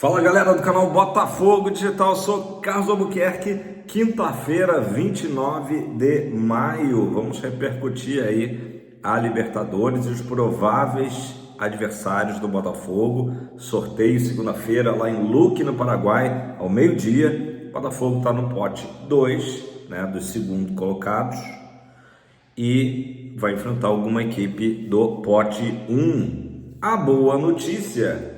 Fala galera do canal Botafogo Digital, eu sou Carlos Albuquerque. Quinta-feira, 29 de maio, vamos repercutir aí a Libertadores e os prováveis adversários do Botafogo. Sorteio segunda-feira lá em Luque, no Paraguai, ao meio-dia. O Botafogo está no pote 2, né, dos segundos colocados, e vai enfrentar alguma equipe do pote 1. A boa notícia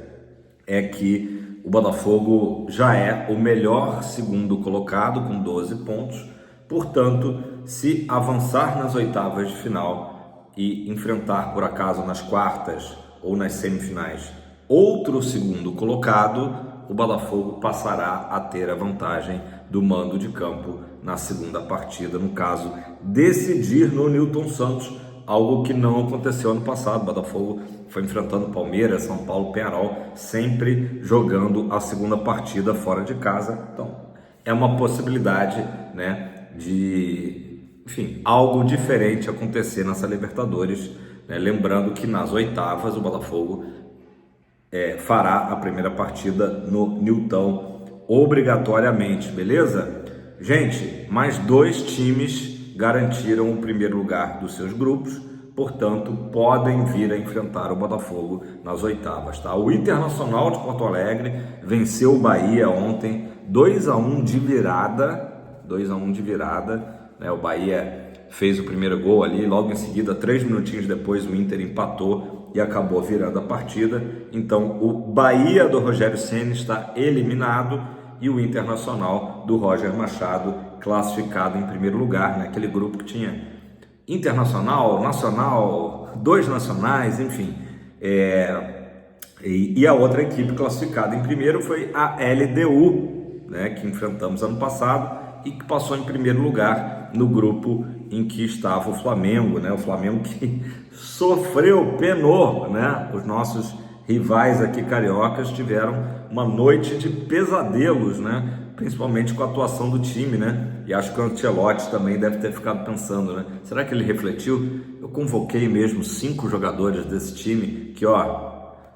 é que o Botafogo já é o melhor segundo colocado com 12 pontos, portanto, se avançar nas oitavas de final e enfrentar por acaso nas quartas ou nas semifinais outro segundo colocado, o Botafogo passará a ter a vantagem do mando de campo na segunda partida, no caso, decidir no Newton Santos, algo que não aconteceu ano passado. O Botafogo foi enfrentando Palmeiras, São Paulo, Peñarol, sempre jogando a segunda partida fora de casa. Então, é uma possibilidade, né, de, enfim, algo diferente acontecer nessa Libertadores, né? Lembrando que nas oitavas o Botafogo fará a primeira partida no Newton obrigatoriamente, beleza? Gente, mais 2 times garantiram o primeiro lugar dos seus grupos, portanto, podem vir a enfrentar o Botafogo nas oitavas, tá? O Internacional de Porto Alegre venceu o Bahia ontem, 2-1 de virada, 2-1 de virada, né? O Bahia fez o primeiro gol ali, logo em seguida, 3 minutinhos depois, o Inter empatou e acabou virando a partida. Então, o Bahia do Rogério Ceni está eliminado e o Internacional do Roger Machado classificado em primeiro lugar, naquele grupo que tinha Internacional, Nacional, 2 nacionais, enfim. E a outra equipe classificada em primeiro foi a LDU, né, que enfrentamos ano passado e que passou em primeiro lugar no grupo em que estava o Flamengo, né? O Flamengo que sofreu, penou, né? Os nossos rivais aqui cariocas tiveram uma noite de pesadelos, né? Principalmente com a atuação do time, né? E acho que o Ancelotti também deve ter ficado pensando, né? Será que ele refletiu? Eu convoquei mesmo 5 jogadores desse time que,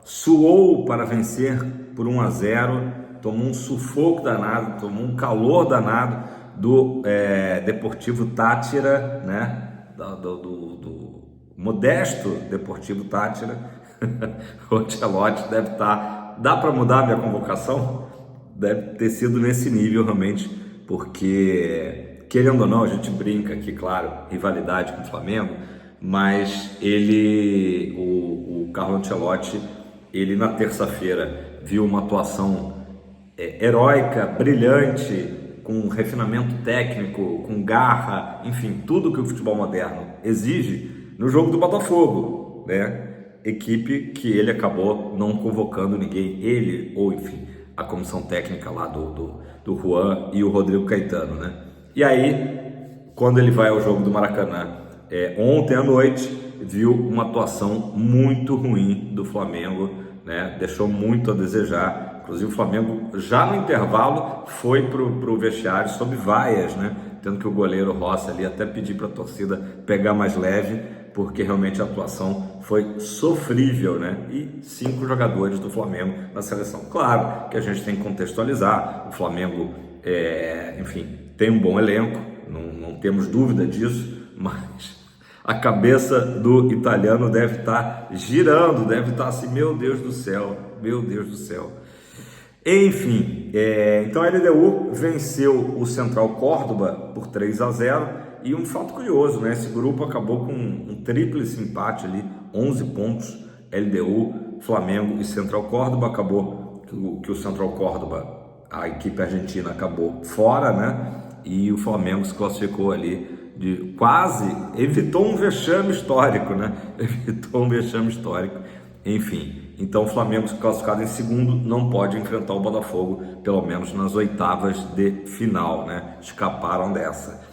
suou para vencer por 1-0, tomou um sufoco danado, tomou um calor danado do Deportivo Táchira, né? Do modesto Deportivo Táchira. O Ancelotti deve estar... Dá para mudar a minha convocação? Deve ter sido nesse nível realmente, porque, querendo ou não, a gente brinca aqui, claro, rivalidade com o Flamengo, mas o Carlo Ancelotti, ele na terça-feira viu uma atuação heróica, brilhante, com refinamento técnico, com garra, enfim, tudo que o futebol moderno exige no jogo do Botafogo, né? Equipe que ele acabou não convocando ninguém, ele, ou enfim, a comissão técnica lá do Juan e o Rodrigo Caetano, né? E aí, quando ele vai ao jogo do Maracanã, ontem à noite, viu uma atuação muito ruim do Flamengo, né? Deixou muito a desejar. Inclusive o Flamengo, já no intervalo, foi pro vestiário sob vaias, né? Tendo que o goleiro Rossi ali até pedir para a torcida pegar mais leve, porque realmente a atuação foi sofrível, né? E 5 jogadores do Flamengo na seleção. Claro que a gente tem que contextualizar, o Flamengo, enfim, tem um bom elenco, não temos dúvida disso, mas a cabeça do italiano deve estar girando, deve estar assim, meu Deus do céu, meu Deus do céu. Enfim, então a LDU venceu o Central Córdoba por 3-0, e um fato curioso, né? Esse grupo acabou com um tríplice empate ali, 11 pontos, LDU, Flamengo e Central Córdoba. Acabou que o Central Córdoba, a equipe argentina, acabou fora, né? E o Flamengo se classificou ali, evitou um vexame histórico, né? Evitou um vexame histórico, enfim. Então o Flamengo, classificado em segundo, não pode enfrentar o Botafogo, pelo menos nas oitavas de final, né? Escaparam dessa.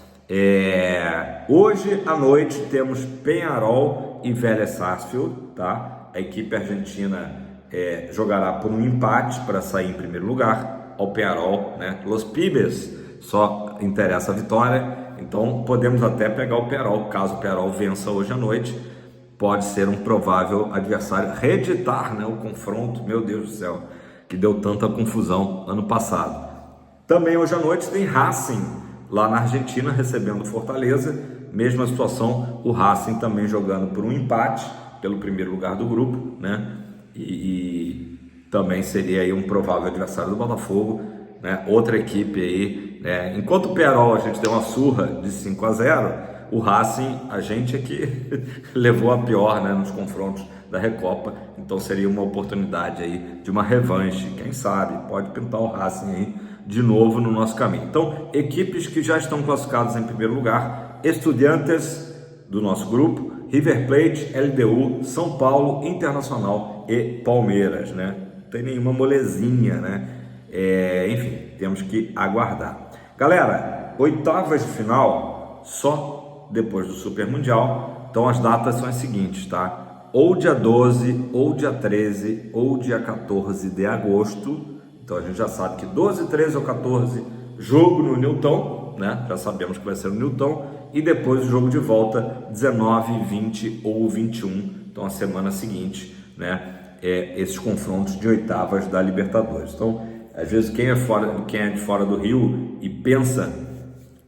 Hoje à noite temos Peñarol e Vélez Sarsfield, tá? A equipe argentina jogará por um empate para sair em primeiro lugar. Ao Peñarol, né? Los Pibes, só interessa a vitória. Então podemos até pegar o Peñarol, caso o Peñarol vença hoje à noite. Pode ser um provável adversário, reeditar, né, o confronto, meu Deus do céu. que deu tanta confusão ano passado. Também hoje à noite tem Racing lá na Argentina recebendo Fortaleza, mesma situação, o Racing também jogando por um empate pelo primeiro lugar do grupo, né? E também seria aí um provável adversário do Botafogo, né? Outra equipe aí, né? Enquanto o Pearol a gente deu uma surra de 5-0, o Racing a gente é que levou a pior, né, nos confrontos da Recopa, então seria uma oportunidade aí de uma revanche, quem sabe, pode pintar o Racing aí de novo no nosso caminho. Então, equipes que já estão classificadas em primeiro lugar: Estudiantes do nosso grupo, River Plate, LDU, São Paulo, Internacional e Palmeiras, né? Não tem nenhuma molezinha, né? Enfim, temos que aguardar. Galera, oitavas de final só depois do Super Mundial, então as datas são as seguintes, tá? Ou dia 12, ou dia 13, ou dia 14 de agosto. Então a gente já sabe que 12, 13 ou 14, jogo no Newton, né? Já sabemos que vai ser no Newton. E depois o jogo de volta, 19, 20 ou 21. Então a semana seguinte, né? Esses confrontos de oitavas da Libertadores. Então, às vezes quem é de fora do Rio e pensa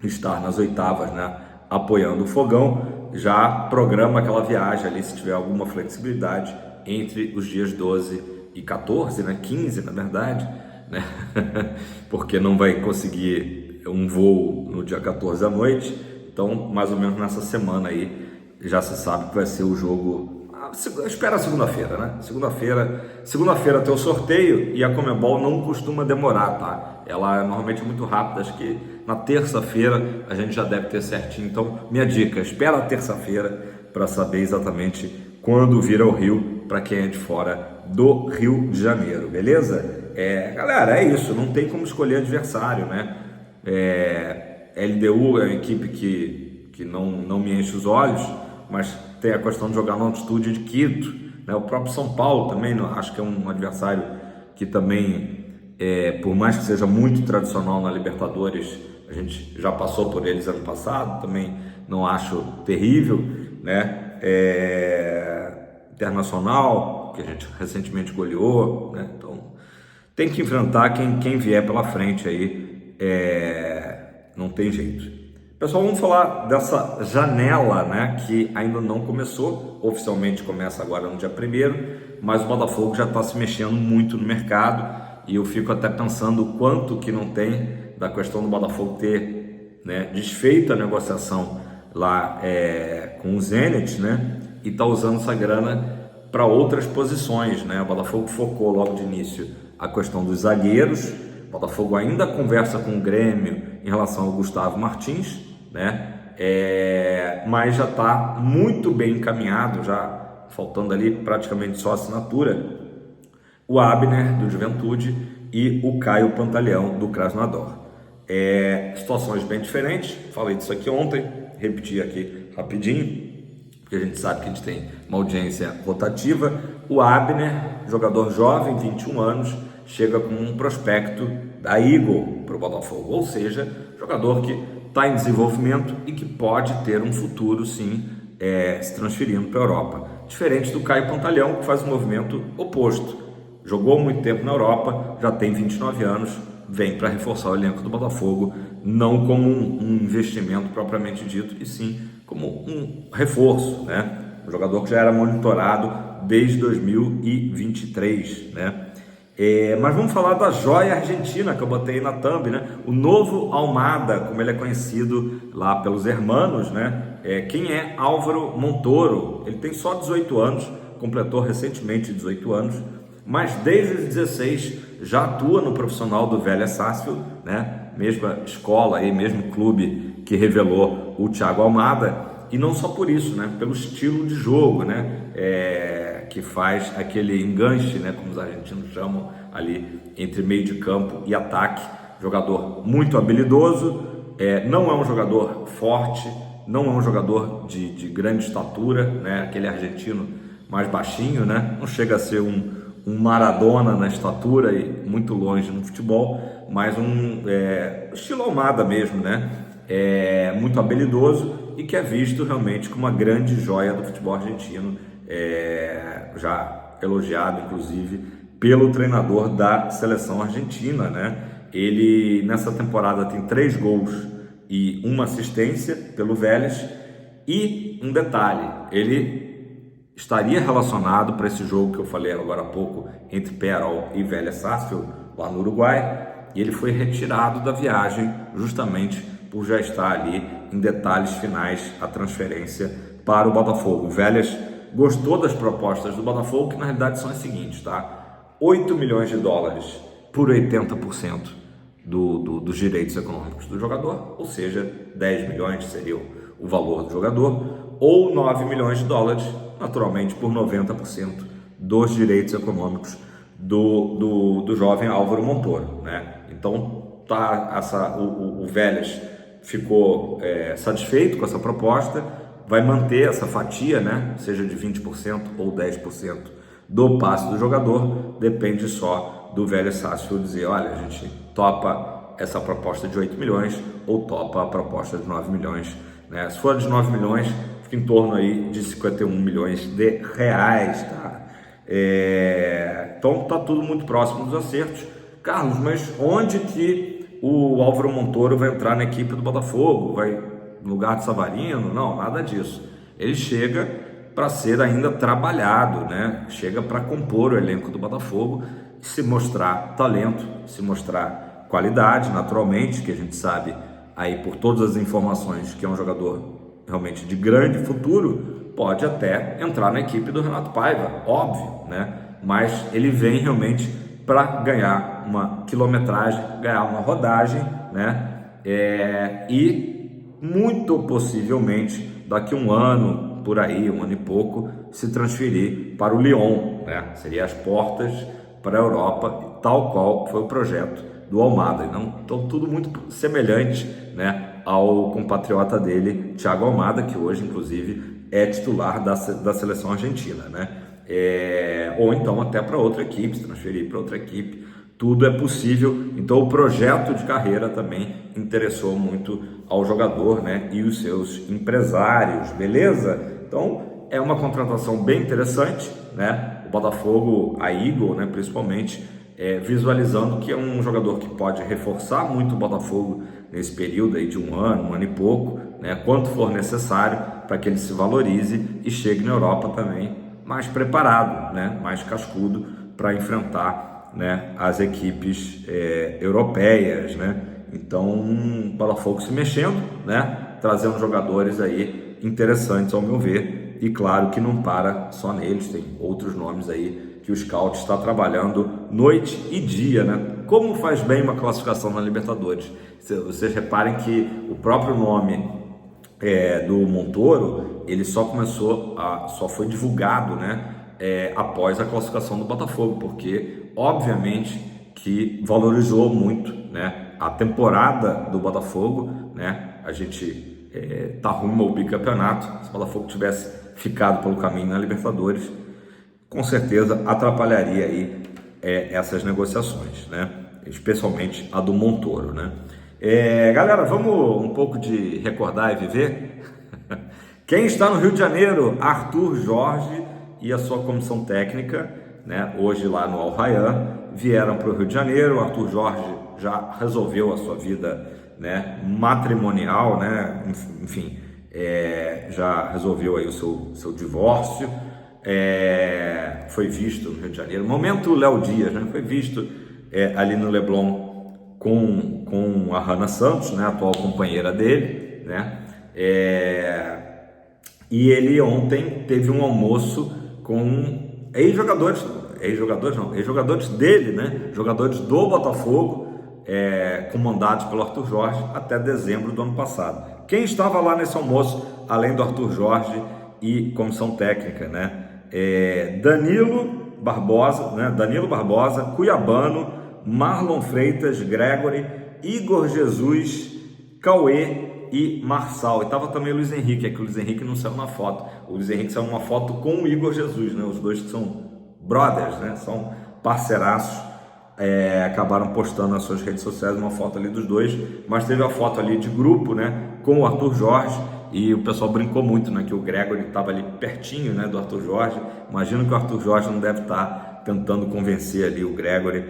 estar nas oitavas, né? Apoiando o Fogão, já programa aquela viagem ali, se tiver alguma flexibilidade, entre os dias 12 e 14, né? 15 na verdade, né? Porque não vai conseguir um voo no dia 14 à noite, então mais ou menos nessa semana aí já se sabe que vai ser o jogo. Espera a segunda-feira, né? Segunda-feira tem o sorteio e a Conmebol não costuma demorar, tá? Ela normalmente é muito rápida, acho que na terça-feira a gente já deve ter certinho. Então, minha dica, espera a terça-feira para saber exatamente quando vir ao Rio, para quem é de fora do Rio de Janeiro, beleza? Galera, é isso, não tem como escolher adversário, né? LDU é uma equipe que não me enche os olhos, mas tem a questão de jogar na altitude de Quito, né? O próprio São Paulo também, acho que é um adversário que também, por mais que seja muito tradicional na Libertadores, a gente já passou por eles ano passado, também não acho terrível, né? Internacional, que a gente recentemente goleou, né? Então tem que enfrentar quem vier pela frente aí, não tem jeito. Pessoal, vamos falar dessa janela, né, que ainda não começou, oficialmente começa agora no dia 1º, mas o Botafogo já está se mexendo muito no mercado e eu fico até pensando o quanto que não tem da questão do Botafogo ter, né, desfeito a negociação lá com o Zenit, né, e tá usando essa grana para outras posições, né? O Botafogo focou logo de início a questão dos zagueiros. O Botafogo ainda conversa com o Grêmio em relação ao Gustavo Martins, né? Mas já está muito bem encaminhado, já faltando ali praticamente só assinatura, o Abner do Juventude e o Caio Pantaleão do Krasnodar. Situações bem diferentes, falei disso aqui ontem, repeti aqui rapidinho, porque a gente sabe que a gente tem uma audiência rotativa. O Abner, jogador jovem, 21 anos, chega com um prospecto da Eagle para o Botafogo, ou seja, jogador que está em desenvolvimento e que pode ter um futuro, sim, se transferindo para a Europa. Diferente do Caio Pantaleão, que faz um movimento oposto. Jogou muito tempo na Europa, já tem 29 anos, vem para reforçar o elenco do Botafogo, não como um investimento propriamente dito, e sim como um reforço, né? Um jogador que já era monitorado desde 2023, né? Mas vamos falar da joia argentina que eu botei na thumb, né? O novo Almada, como ele é conhecido lá pelos hermanos, né? Quem é Álvaro Montoro? Ele tem só 18 anos, completou recentemente 18 anos, mas desde os 16 já atua no profissional do Vélez Sarsfield, né? Mesma escola aí, mesmo clube que revelou o Thiago Almada, e não só por isso, né? Pelo estilo de jogo, né? Que faz aquele enganche, né? Como os argentinos chamam ali entre meio de campo e ataque. Jogador muito habilidoso, não é um jogador forte, não é um jogador de grande estatura, né? Aquele argentino mais baixinho, né? Não chega a ser um Maradona na estatura e muito longe no futebol, mas estilo Almada mesmo, né? Muito habilidoso e que é visto realmente como uma grande joia do futebol argentino, já elogiado inclusive pelo treinador da seleção argentina, né? Ele nessa temporada tem 3 gols e 1 assistência pelo Vélez. E um detalhe, ele estaria relacionado para esse jogo que eu falei agora há pouco entre Peñarol e Vélez Sarsfield, lá no Uruguai, e ele foi retirado da viagem justamente por já estar ali em detalhes finais a transferência para o Botafogo. O Vélez gostou das propostas do Botafogo, que na realidade são as seguintes, tá? 8 milhões de dólares por 80% dos direitos econômicos do jogador, ou seja, 10 milhões seria o valor do jogador, ou 9 milhões de dólares, naturalmente por 90% dos direitos econômicos do jovem Álvaro Montoro, né? Então o Vélez ficou satisfeito com essa proposta, vai manter essa fatia, né? Seja de 20% ou 10% do passe do jogador, depende só do Vélez Sarsfield dizer, olha, a gente topa essa proposta de 8 milhões ou topa a proposta de 9 milhões, né? Se for de 9 milhões, fica em torno aí de 51 milhões de reais, tá? Então tá tudo muito próximo dos acertos. Carlos, mas onde que o Álvaro Montoro vai entrar na equipe do Botafogo? Vai no lugar de Savarino? Não, nada disso. Ele chega para ser ainda trabalhado, né? Chega para compor o elenco do Botafogo, se mostrar talento, se mostrar qualidade, naturalmente, que a gente sabe aí por todas as informações que é um jogador realmente de grande futuro, pode até entrar na equipe do Renato Paiva, óbvio, né? Mas ele vem realmente para ganhar uma quilometragem, ganhar uma rodagem, né? E muito possivelmente daqui um ano, por aí, um ano e pouco, se transferir para o Lyon, né? Seria as portas para a Europa, tal qual foi o projeto do Almada. Então tudo muito semelhante, né, ao compatriota dele, Thiago Almada, que hoje inclusive é titular da seleção argentina, né? Ou então até para outra equipe, se transferir para outra equipe, tudo é possível. Então o projeto de carreira também interessou muito ao jogador, né, e os seus empresários, beleza? Então é uma contratação bem interessante, né? O Botafogo, a Eagle, né, principalmente, visualizando que é um jogador que pode reforçar muito o Botafogo nesse período aí de um ano e pouco, né, quanto for necessário para que ele se valorize e chegue na Europa também mais preparado, né, mais cascudo para enfrentar, né, as equipes europeias, né? Então o Botafogo se mexendo, né, trazendo jogadores aí interessantes ao meu ver, e claro que não para só neles, tem outros nomes aí que o scout está trabalhando noite e dia, né? Como faz bem uma classificação na Libertadores. Vocês reparem que o próprio nome do Montoro, ele só foi divulgado, né, após a classificação do Botafogo, porque obviamente que valorizou muito, né, a temporada do Botafogo, né? A gente tá rumo ao bicampeonato. Se o Botafogo tivesse ficado pelo caminho na Libertadores, com certeza atrapalharia aí essas negociações, né? Especialmente a do Montoro, né? Galera, vamos um pouco de recordar e viver? Quem está no Rio de Janeiro? Arthur Jorge e a sua comissão técnica, né? Hoje lá no Al Rayyan, vieram para o Rio de Janeiro. O Arthur Jorge já resolveu a sua vida, né, matrimonial, né? Enfim, já resolveu aí o seu divórcio. Foi visto no Rio de Janeiro, momento Léo Dias, né? Foi visto ali no Leblon com a Hannah Santos, né, a atual companheira dele, né? E ele ontem teve um almoço com ex-jogadores dele, né? Jogadores do Botafogo, comandados pelo Arthur Jorge até dezembro do ano passado. Quem estava lá nesse almoço, além do Arthur Jorge e comissão técnica, né? Danilo Barbosa, Cuiabano, Marlon Freitas, Gregory, Igor Jesus, Cauê e Marçal. E estava também o Luiz Henrique, é que o Luiz Henrique não saiu na foto. O Luiz Henrique saiu numa foto com o Igor Jesus, né? Os dois que são brothers, né? São parceiraços. Acabaram postando nas suas redes sociais uma foto ali dos dois, mas teve a foto ali de grupo, né, com o Arthur Jorge, e o pessoal brincou muito, né, que o Gregory estava ali pertinho, né, do Arthur Jorge. Imagino que o Arthur Jorge não deve estar tentando convencer ali o Gregory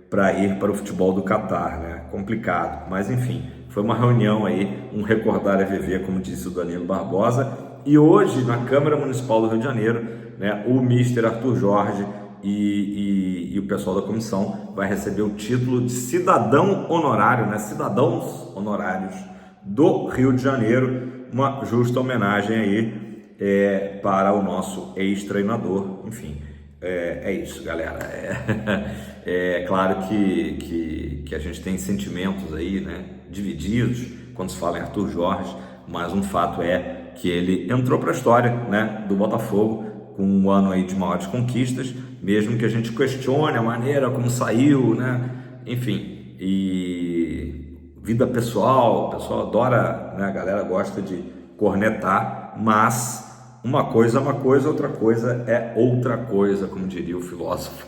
para ir para o futebol do Catar, né? Complicado, mas enfim, foi uma reunião aí, um recordar a viver, como disse o Danilo Barbosa. E hoje, na Câmara Municipal do Rio de Janeiro, né, o Mister Arthur Jorge e o pessoal da comissão vai receber o título de cidadão honorário, né, cidadãos honorários do Rio de Janeiro, uma justa homenagem aí para o nosso ex-treinador. Enfim, é isso, galera. É claro que a gente tem sentimentos aí, né, divididos quando se fala em Arthur Jorge, mas um fato é que ele entrou para a história, né, do Botafogo com um ano aí de maiores conquistas, mesmo que a gente questione a maneira como saiu, né, enfim, e vida pessoal, o pessoal adora, né, a galera gosta de cornetar, mas uma coisa é uma coisa, outra coisa é outra coisa, como diria o filósofo.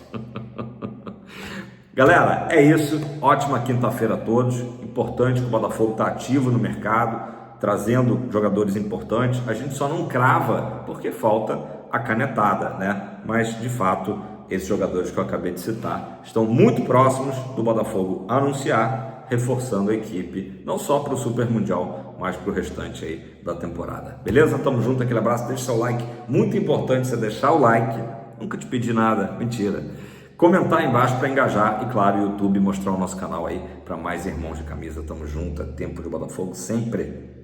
Galera, é isso, ótima quinta-feira a todos, importante que o Botafogo está ativo no mercado, trazendo jogadores importantes. A gente só não crava porque falta a canetada, né? Mas de fato, esses jogadores que eu acabei de citar estão muito próximos do Botafogo anunciar, reforçando a equipe, não só para o Super Mundial, mas para o restante aí da temporada. Beleza? Tamo junto, aquele abraço, deixa seu like, muito importante você deixar o like, nunca te pedi nada, mentira. Comentar aí embaixo para engajar e, claro, o YouTube mostrar o nosso canal aí para mais irmãos de camisa. Tamo junto, é tempo de Botafogo sempre.